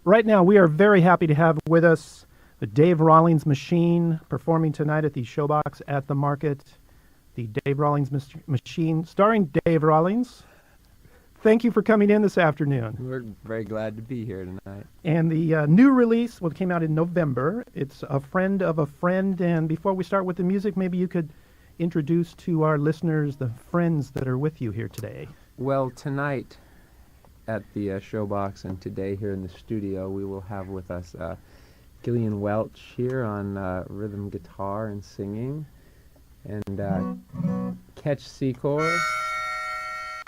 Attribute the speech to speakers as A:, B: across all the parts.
A: Right now, we are very happy to have with us the Dave Rawlings Machine performing tonight at the Showbox at the Market. The Dave Rawlings Machine, starring Dave Rawlings. Thank you for coming in this afternoon.
B: We're very glad to be here tonight.
A: And the new release, well, it came out in November. It's A Friend of a Friend. And before we start with the music, maybe you could introduce to our listeners the friends that are with you here today.
B: Well, tonight at the Showbox and today here in the studio, we will have with us Gillian Welch here on rhythm guitar and singing, and Ketch Secor.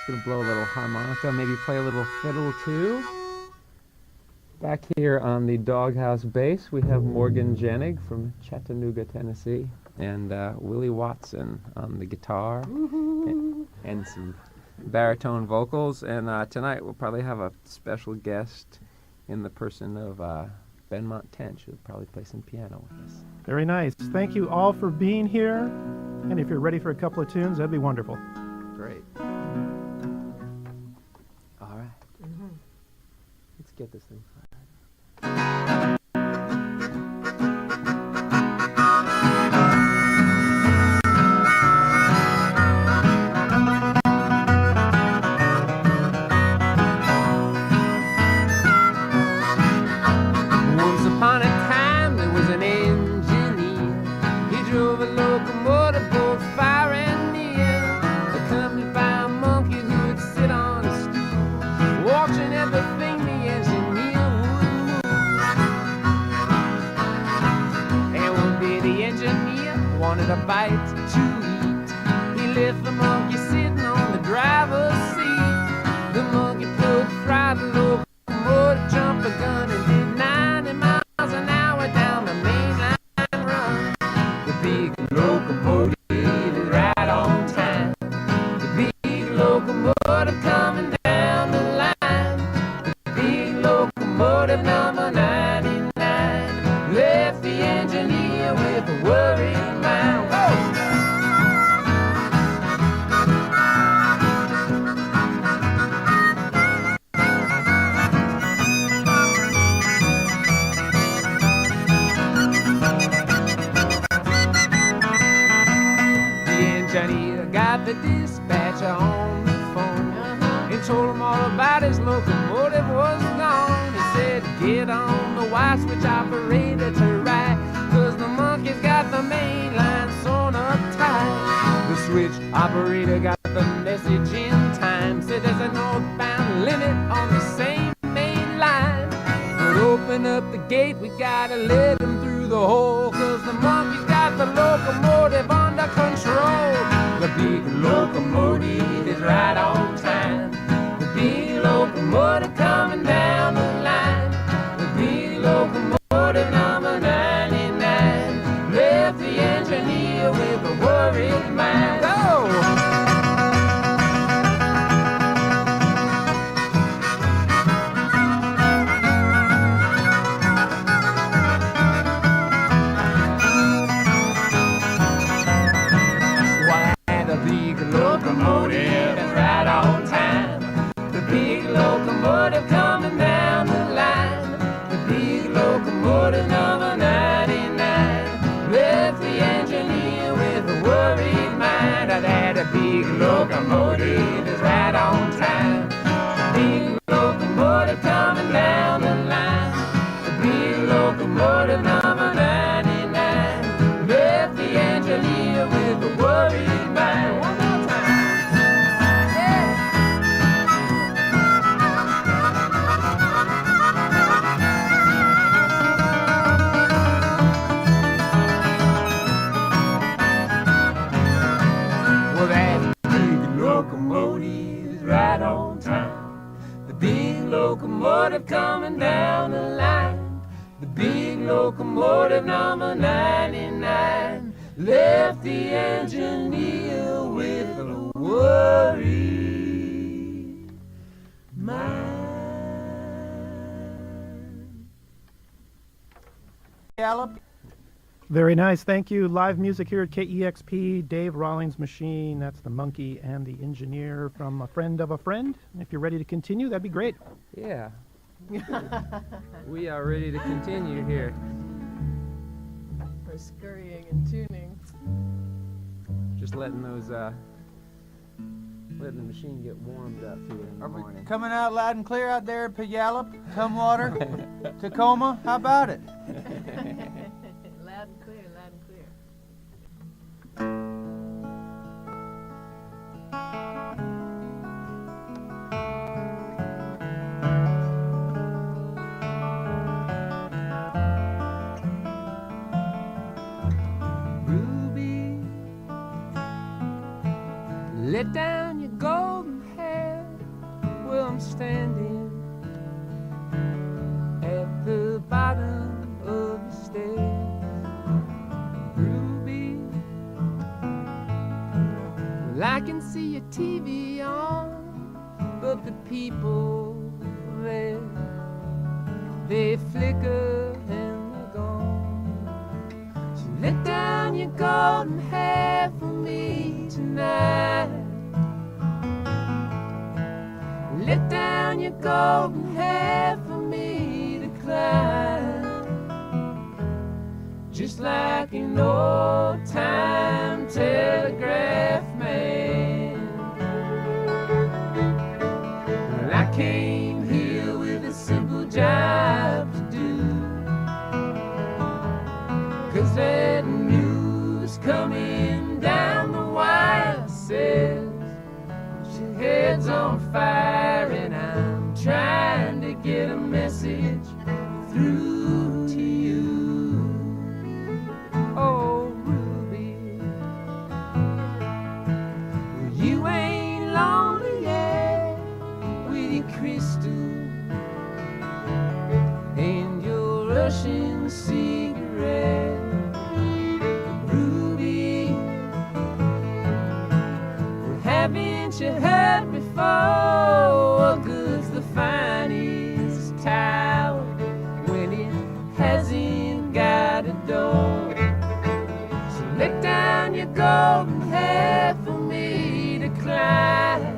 B: Gonna blow a little harmonica, maybe play a little fiddle too. Back here on the Doghouse bass, we have Morgan Jenig from Chattanooga, Tennessee, and Willie Watson on the guitar, and some baritone vocals. And tonight we'll probably have a special guest in the person of Ben Montench, who'll probably play some piano with us.
A: Very nice. Thank you all for being here. And if you're ready for a couple of tunes, that'd be wonderful.
B: Great. All right. Let's get this thing fired.
C: Once upon a time there was an engineer. He drove a locomotive both far and near, accompanied by a monkey who would sit on a stool, watching everything the engineer would move. And one day the engineer wanted a bite to eat. He left the monkey sitting on the driver's seat. The monkey pulled the throttle, locomotive jumped the gun, and did 90 miles an hour down the main line run. The big locomotive is right on time. The big locomotive coming down the line. The big locomotive number 99 left the engineer with a worried mind. Whoa! Engineer got the dispatcher on the phone and told him all about his locomotive was gone. He said, get on the wire switch operator to right, 'cause the monkey's got the main line sewn up tight. The switch operator got the message in time, said there's a northbound limit on the same main line. But open up the gate, we gotta let him through the hole, 'cause the monkey's got the locomotive under control. The big locomotive is right on time. The big locomotive coming down the line. The big locomotive number 99 left the engineer with a worried mind. Oh! Locomotive is right on time. The big locomotive coming down the line. The big locomotive number 99 left the engineer with a worried mind. That big locomotive is right on time. The big locomotive coming down the line. The big locomotive number 99 left the engineer with a worried mind. One more time. Well, that big locomotive is right on time. The big locomotive coming down the line. The big locomotive number 99 left the engineer with a worried mind.
A: Very nice. Thank you. Live music here at KEXP. Dave Rawlings Machine. That's the monkey and the engineer from A Friend of a Friend. If you're ready to continue, that'd be great.
B: Yeah. We are ready to continue here.
D: We're scurrying and tuning.
B: Just letting those, letting the machine get warmed up here in the
E: Are we
B: morning.
E: coming out loud and clear out there, Puyallup, Tumwater, Tacoma? How about it?
D: Loud and clear, loud and clear.
C: Ruby, let down your golden hair. Well, I'm standing at the bottom of the stairs. Ruby, well, I can see your TV on, but the people there, they flicker and they're gone. So let down your golden hair for me tonight. Let down your golden hair for me to climb, just like an old-time telegraph man. Well, I came here with a simple job to do, 'cause that news coming down the wire says your head's on fire, and I'm trying to get a message through to you. Oh, Ruby, well, you ain't lonely yet with your crystal and your Russian cigarette. Ruby, well, haven't you heard before? What good's the finest tower when it hasn't got a door? So let down your golden hair for me to climb.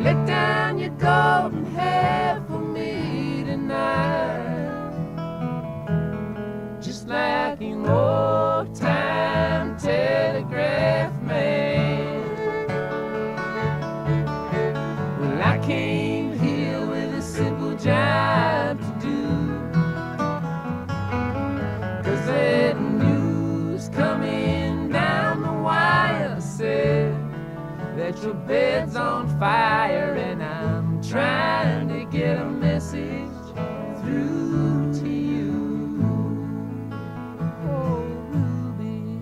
C: Let down your golden hair for me tonight, just like an old-time telegraph man. Well, I came here with a simple job to do, 'cause that news coming down the wire said that your bed's on fire, and I'm trying to get a message through to you. Oh, Ruby.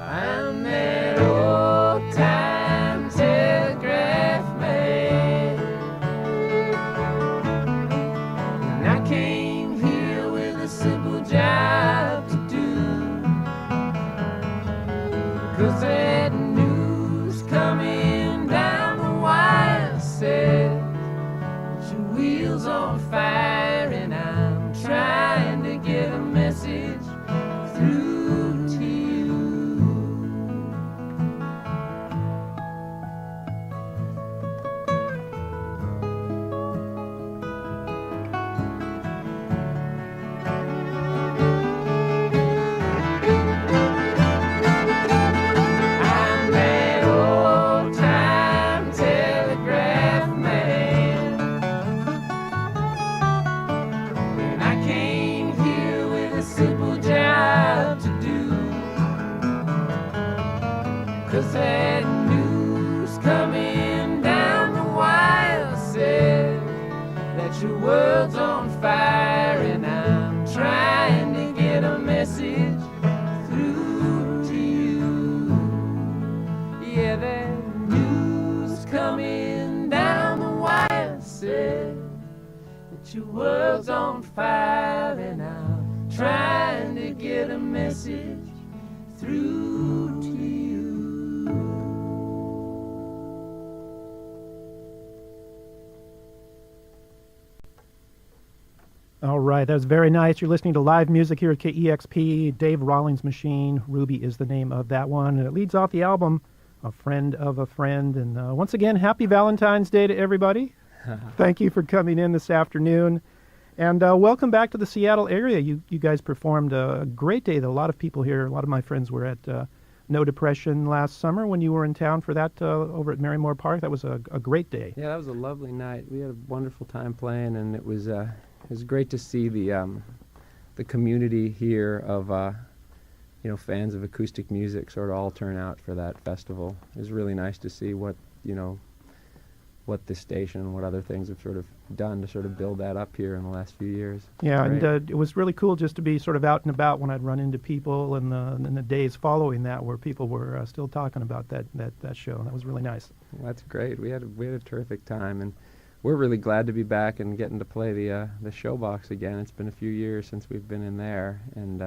C: I'm that old-time telegraph man, and I came here with a simple job to do, 'cause that news coming down the wire said that your wheel's on fire, and I'm trying to get a message through to you. I'm that old-time telegraph man, and I came here with a simple job to do, 'cause that news coming down the wire said that your world world's on fire and I'm trying to get a message through to you. Yeah, that news coming down the wire said that your world's on fire and I'm trying to get a message through to you.
A: All right, that was very nice. You're listening to live music here at KEXP. Dave Rawlings Machine. Ruby is the name of that one. And it leads off the album, A Friend of a Friend. And once again, happy Valentine's Day to everybody. Thank you for coming in this afternoon. And welcome back to the Seattle area. You guys performed a great day. A lot of people here, a lot of my friends were at No Depression last summer when you were in town for that over at Marymore Park. That was a great day.
B: Yeah, that was a lovely night. We had a wonderful time playing, and it was great to see the community here of fans of acoustic music sort of all turn out for that festival. It was really nice to see what this station and what other things have sort of done to sort of build that up here in the last few years.
A: Yeah,
B: Great.
A: and it was really cool just to be sort of out and about when I'd run into people in the days following that, where people were still talking about that show. That was really nice.
B: Well, that's great. We had a terrific time, and we're really glad to be back and getting to play the Showbox again. It's been a few years since we've been in there, and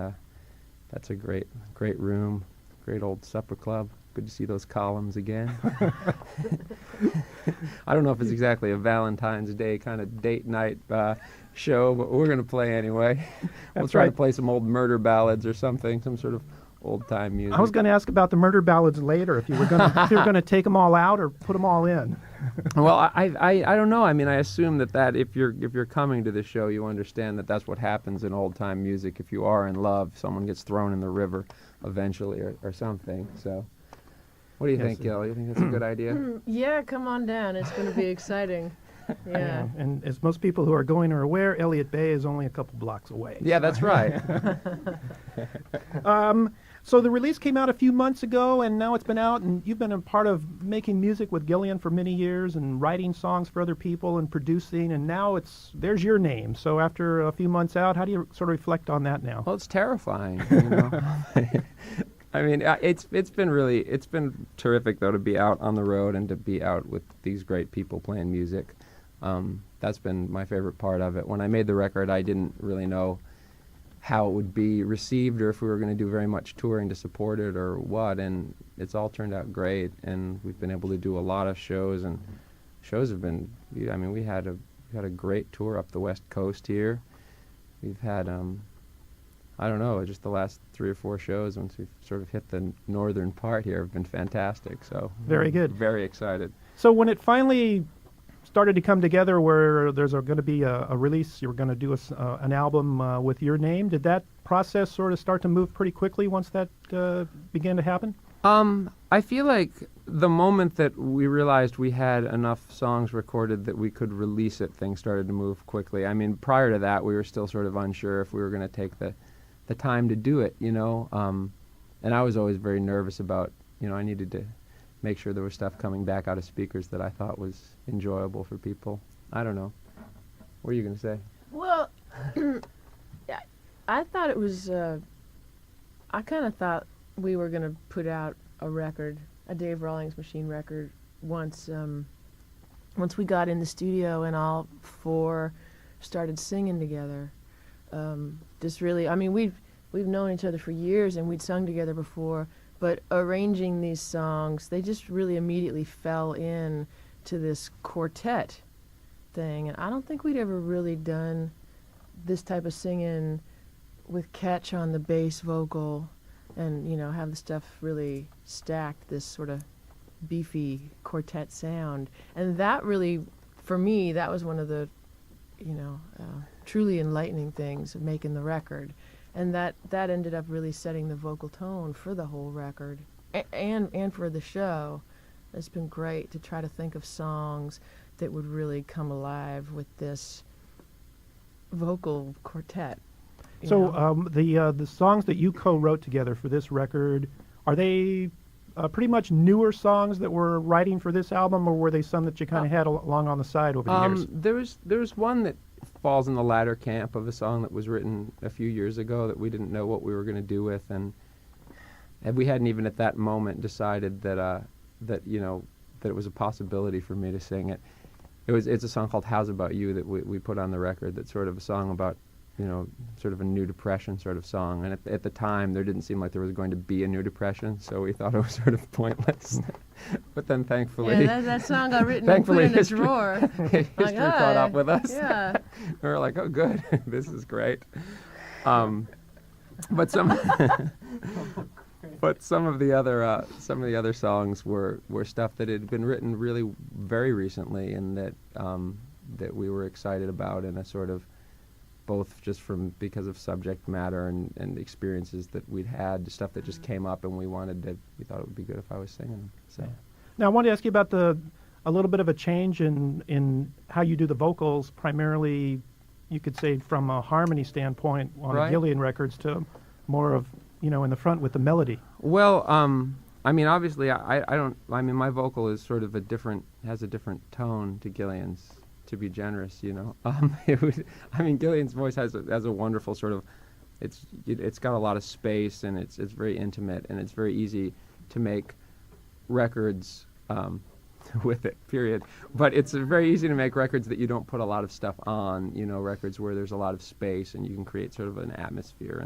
B: that's a great room, great old supper club. Good to see those columns again. I don't know if it's exactly a Valentine's Day kind of date night show, but we're going to play anyway. We'll try to play some old murder ballads or something, some sort of old-time music.
A: I was going to ask about the murder ballads later, if you were going to take them all out or put them all in.
B: Well, I don't know. I mean, I assume that if you're coming to the show, you understand that that's what happens in old-time music. If you are in love, someone gets thrown in the river eventually or something. So, what do you think, Gil? You think that's a good idea?
D: Yeah, come on down. It's going to be exciting. Yeah.
A: And as most people who are going are aware, Elliott Bay is only a couple blocks away.
B: Yeah, that's right.
A: So the release came out a few months ago, and now it's been out, and you've been a part of making music with Gillian for many years and writing songs for other people and producing, and now there's your name. So after a few months out, how do you sort of reflect on that now?
B: Well, it's terrifying, you know. I mean, it's been terrific though to be out on the road and to be out with these great people playing music. That's been my favorite part of it. When I made the record, I didn't really know how it would be received or if we were going to do very much touring to support it or what, and it's all turned out great, and we've been able to do a lot of shows, and shows have been, I mean, we had a great tour up the West Coast here. We've had I don't know, just the last 3 or 4 shows once we've sort of hit the northern part here have been fantastic, so
A: very good.
B: Very excited.
A: So when it finally started to come together where there's going to be a release, you were going to do an album with your name, did that process sort of start to move pretty quickly once that began to happen?
B: I feel like the moment that we realized we had enough songs recorded that we could release it, things started to move quickly. I mean, prior to that, we were still sort of unsure if we were going to take the time to do it, you know, and I was always very nervous about, you know, I needed to make sure there was stuff coming back out of speakers that I thought was enjoyable for people. I don't know. What are you going to say?
D: Well, I thought it was, I kind of thought we were going to put out a record, a Dave Rawlings Machine record, once we got in the studio and all 4 started singing together. Just really, I mean, we've known each other for years and we'd sung together before, but arranging these songs, they just really immediately fell in to this quartet thing. And I don't think we'd ever really done this type of singing with Ketch on the bass vocal and, you know, have the stuff really stacked, this sort of beefy quartet sound. And that really, for me, that was one of the, you know, truly enlightening things of making the record. And that ended up really setting the vocal tone for the whole record and for the show. It's been great to try to think of songs that would really come alive with this vocal quartet.
A: So the songs that you co-wrote together for this record, are they pretty much newer songs that were writing for this album, or were they some that you kind of had along on the side over the years?
B: There was one that falls in the latter camp of a song that was written a few years ago that we didn't know what we were going to do with, and we hadn't even at that moment decided that that it was a possibility for me to sing it. It's a song called "How's About You" that we put on the record. That's sort of a song about, sort of a New Depression sort of song. And at the time, there didn't seem like there was going to be a New Depression, so we thought it was sort of pointless. But then thankfully...
D: Yeah, that song got written and put in a drawer.
B: History caught up with us.
D: Yeah.
B: We were like, oh, good, this is great. But some... But some of the other songs were stuff that had been written really very recently, and that we were excited about, in a sort of, both just because of subject matter and experiences that we'd had, stuff that just came up, and we thought it would be good if I was singing them. So.
A: Yeah. Now I wanted to ask you about a little bit of a change in how you do the vocals, primarily, you could say, from a harmony standpoint on
B: Right.
A: Gillian records to more of, in the front with the melody.
B: Well, obviously, my vocal is sort of has a different tone to Gillian's, to be generous, Gillian's voice has a wonderful sort of, it's got a lot of space, and it's very intimate, and it's very easy to make records with it, period. But it's very easy to make records that you don't put a lot of stuff on, records where there's a lot of space and you can create sort of an atmosphere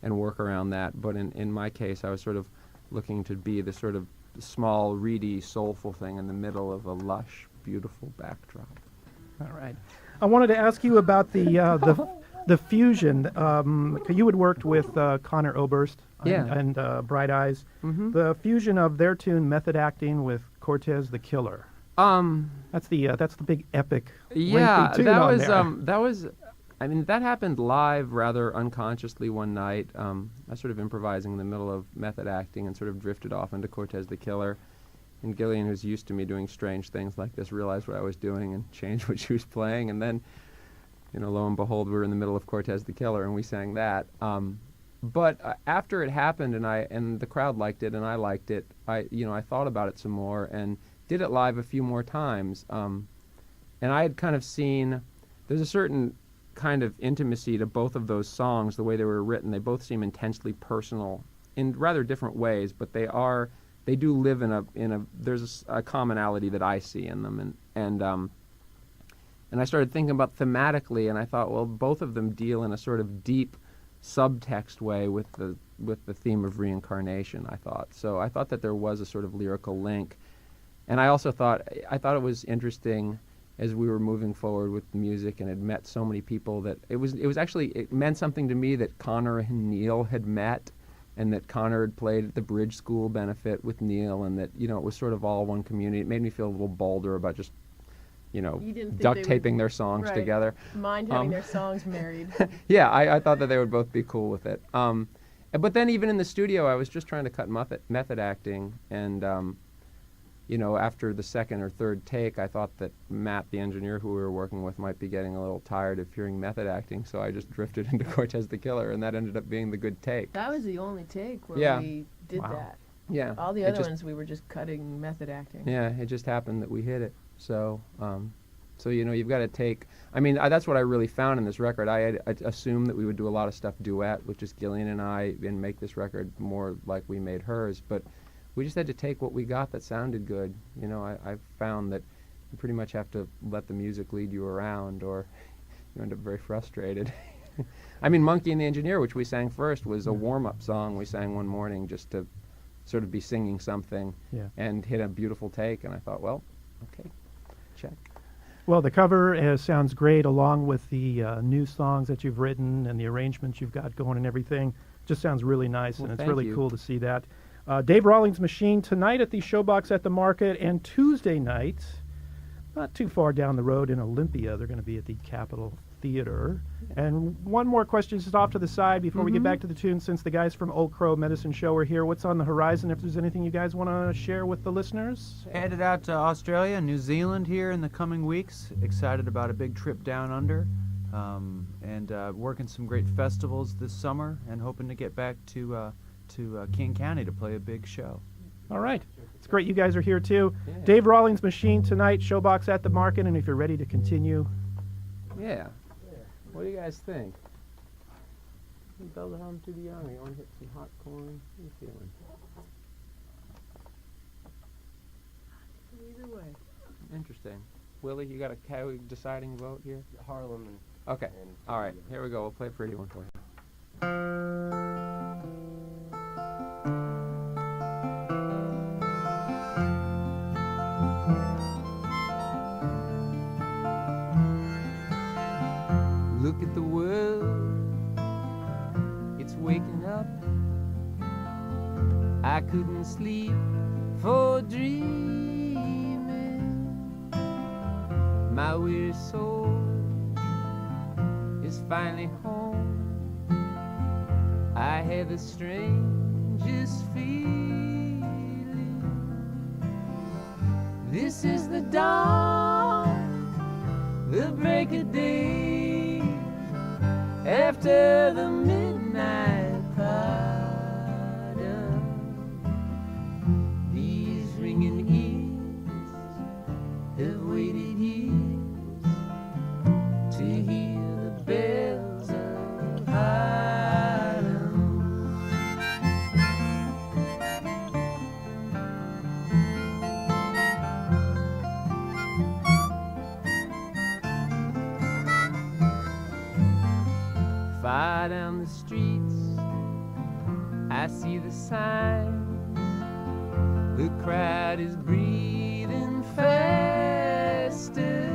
B: and work around that. But in my case, I was sort of looking to be the sort of small, reedy, soulful thing in the middle of a lush, beautiful backdrop.
A: All right. I wanted to ask you about the fusion. You had worked with Connor Oberst and Bright Eyes.
B: Mm-hmm.
A: The fusion of their tune "Method Acting" with Cortez the Killer. That's the big epic.
B: Yeah,
A: lengthy tune
B: that
A: on
B: was
A: there.
B: that happened live rather unconsciously one night. I was sort of improvising in the middle of Method Acting and sort of drifted off into Cortez the Killer. And Gillian, who's used to me doing strange things like this, realized what I was doing and changed what she was playing. And then, lo and behold, we were in the middle of Cortez the Killer, and we sang that. But after it happened, and the crowd liked it, and I liked it, I thought about it some more and did it live a few more times. And I had kind of seen, there's a certain kind of intimacy to both of those songs, the way they were written. They both seem intensely personal in rather different ways, but they do live there's a commonality that I see in them, and I started thinking about thematically, and I thought, well, both of them deal in a sort of deep subtext way with the theme of reincarnation. I thought that there was a sort of lyrical link, and I also thought it was interesting as we were moving forward with the music and had met so many people that it meant something to me that Connor and Neil had met, and that Connor had played at the Bridge School benefit with Neil, and that, it was sort of all one community. It made me feel a little bolder about just, duct taping their songs together.
D: Mind having their songs married.
B: Yeah, I thought that they would both be cool with it. But then even in the studio, I was just trying to cut method acting, and, after the second or third take, I thought that Matt, the engineer who we were working with, might be getting a little tired of hearing method acting, so I just drifted into Cortez the Killer, and that ended up being the good take.
D: That was the only take where we did that.
B: Yeah.
D: All the other ones we were just cutting method acting.
B: Yeah, it just happened that we hit it. So, you've got to take... that's what I really found in this record. I assumed that we would do a lot of stuff duet with just Gillian and I, and make this record more like we made hers, but we just had to take what we got that sounded good. I've found that you pretty much have to let the music lead you around, or you end up very frustrated. Monkey and the Engineer, which we sang first, was a warm-up song we sang one morning just to sort of be singing something, and hit a beautiful take, and I thought, well, okay, check.
A: Well, the cover sounds great, along with the new songs that you've written and the arrangements you've got going and everything. Just sounds really nice, and it's really cool to see that. Dave Rawlings Machine tonight at the Showbox at the Market, and Tuesday night, not too far down the road in Olympia, they're going to be at the Capitol Theater. And one more question just off to the side before we get back to the tune, since the guys from Old Crow Medicine Show are here. What's on the horizon, if there's anything you guys want to share with the listeners?
E: Headed out to Australia and New Zealand here in the coming weeks. Excited about a big trip down under. And working some great festivals this summer, and hoping to get back to King County to play a big show.
A: All right. It's great you guys are here too.
B: Yeah.
A: Dave Rawlings Machine tonight, Showbox at the Market, and if you're ready to continue.
B: Yeah. What do you guys think? You build it home too young. You want to hit some hot corn? What are you feeling?
D: Either way.
B: Interesting. Willie, you got a deciding vote here?
F: Harlem and
B: Okay. All right. Here we go. We'll play a pretty one for you.
C: Look at the world, it's waking up. I couldn't sleep for dreaming. My weary soul is finally home. I have the strangest feeling. This is the dawn, the break of day, after the midnight pardon. These ringing ears have waited years to hear the bells of Harlem. Far down the streets, I see the signs. The crowd is breathing faster.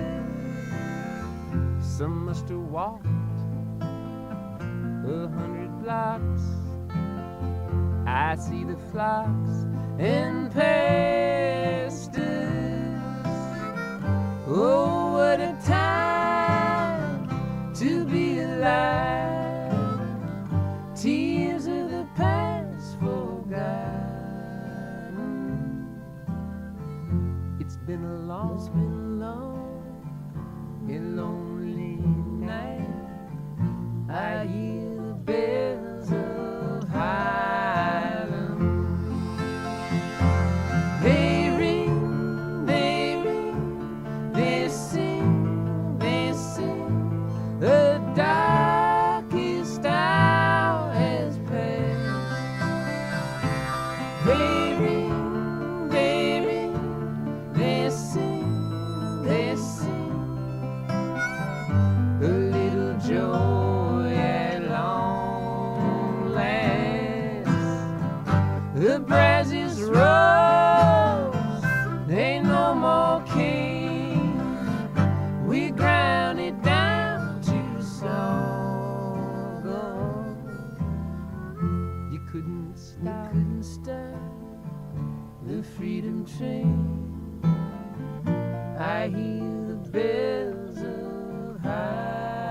C: Some must have walked 100 blocks. I see the flocks and pastures. Oh, what a time to be alive. Tears of the past forgotten. It's been a long and lonely night. I hear the bells of Harlem. They ring, they sing, the darkest hour has passed. They ring, they sing, a little joy at long last. The brasses rose, ain't no more king. We ground it down to sorghum. You couldn't stop the freedom train. I hear the bells of Harlem.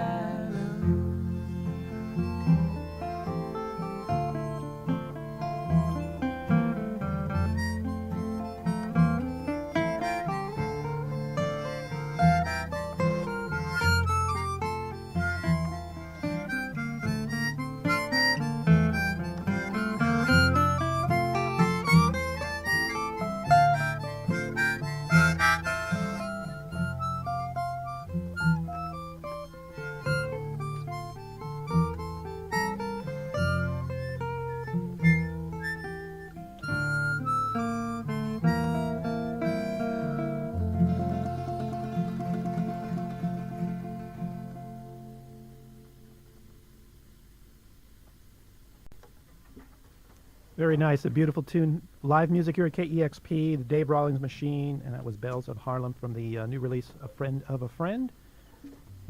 A: Very nice, a beautiful tune. Live music here at KEXP, the Dave Rawlings Machine, and that was Bells of Harlem from the new release, A Friend of a Friend.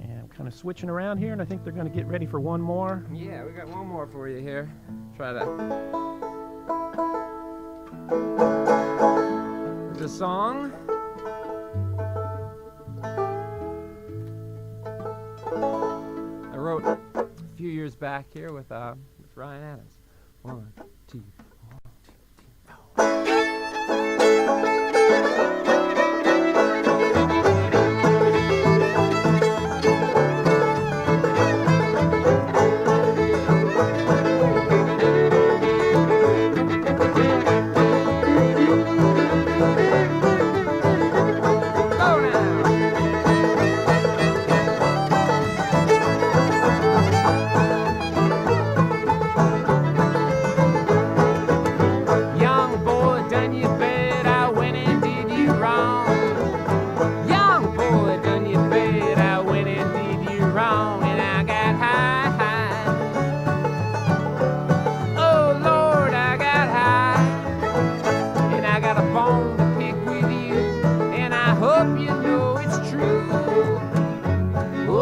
A: And I'm kind of switching around here, and I think they're going to get ready for one more.
B: Yeah, we got one more for you here. Try that. It's a song. I wrote a few years back here with Ryan Adams. 1, 2, 4.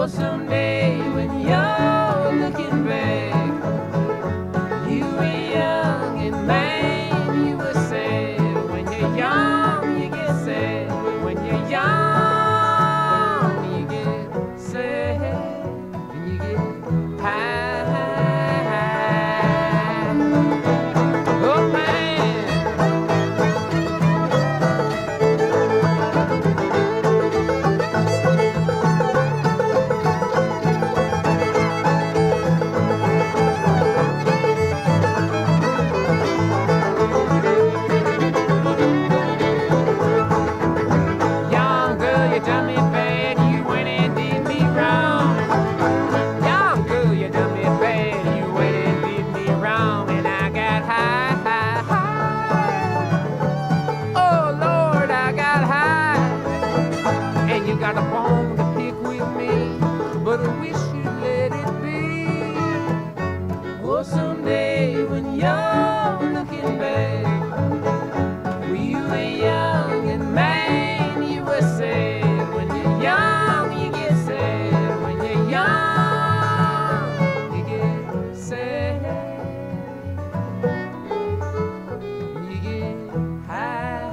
C: Oh, someday when you're looking back, you were young and man, you were sad. When you're young, you get sad. When you're young, you get sad. And you get high. Oh, man. Young girl, you done me bad, you went and did me wrong. Young girl, you done me bad, you went and did me wrong, and I got high, high, high. Oh Lord, I got high, and you got a bone to pick with me, but I wish you'd let it be. Oh, someday when you're looking back, when you were young and man, you were sad. When you're young, you get sad. When you're young, you get sad. You get high.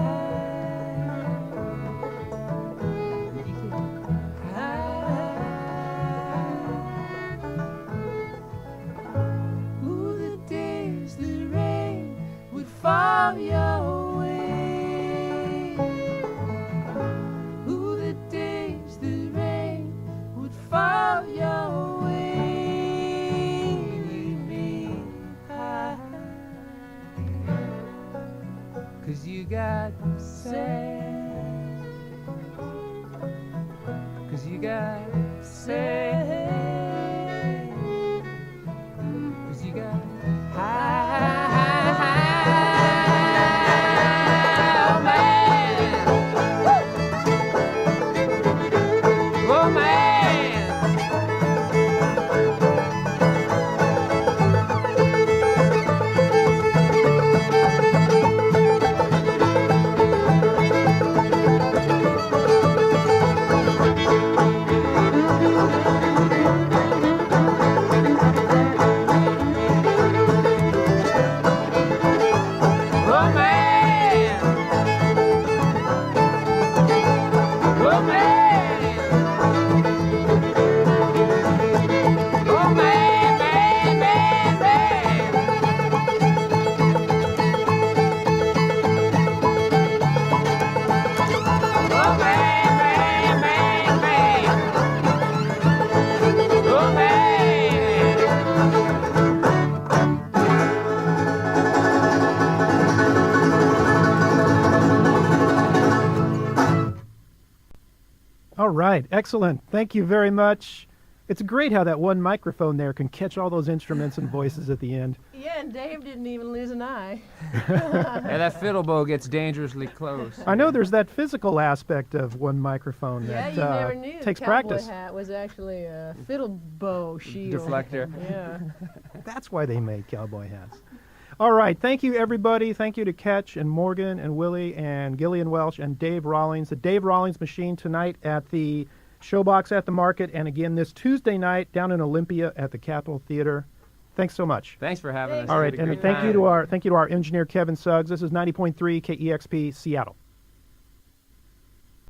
C: You get high. Ooh, the days the rain would fall your way. Ooh, the days the rain would fall your way. You'd be high, 'cause you got sad. 'Cause you got sad. 'Cause you got high. Oh, man. Oh, man. Oh, man. Oh, man. Oh, man, man, man, man. Oh, man, man, man, man. Oh, man.
A: All right, excellent. Thank you very much. It's great how that one microphone there can catch all those instruments and voices at the end.
D: Yeah, and Dave didn't even lose an eye.
C: Yeah, that fiddle bow gets dangerously close.
A: I know there's that physical aspect of one microphone
D: Yeah,
A: that
D: you never knew the
A: takes
D: cowboy
A: practice.
D: hat was actually a fiddle bow shield.
C: Deflector.
D: Yeah.
A: That's why they made cowboy hats. All right, thank you, everybody. Thank you to Ketch and Morgan and Willie and Gillian Welch and Dave Rawlings. The Dave Rawlings Machine tonight at the Showbox at the Market, and again this Tuesday night down in Olympia at the Capitol Theater. Thanks so much.
C: Thanks for having us.
A: All right,
C: We had a
A: and
C: great
A: thank you
C: time.
A: to our engineer Kevin Suggs. This is 90.3 KEXP Seattle.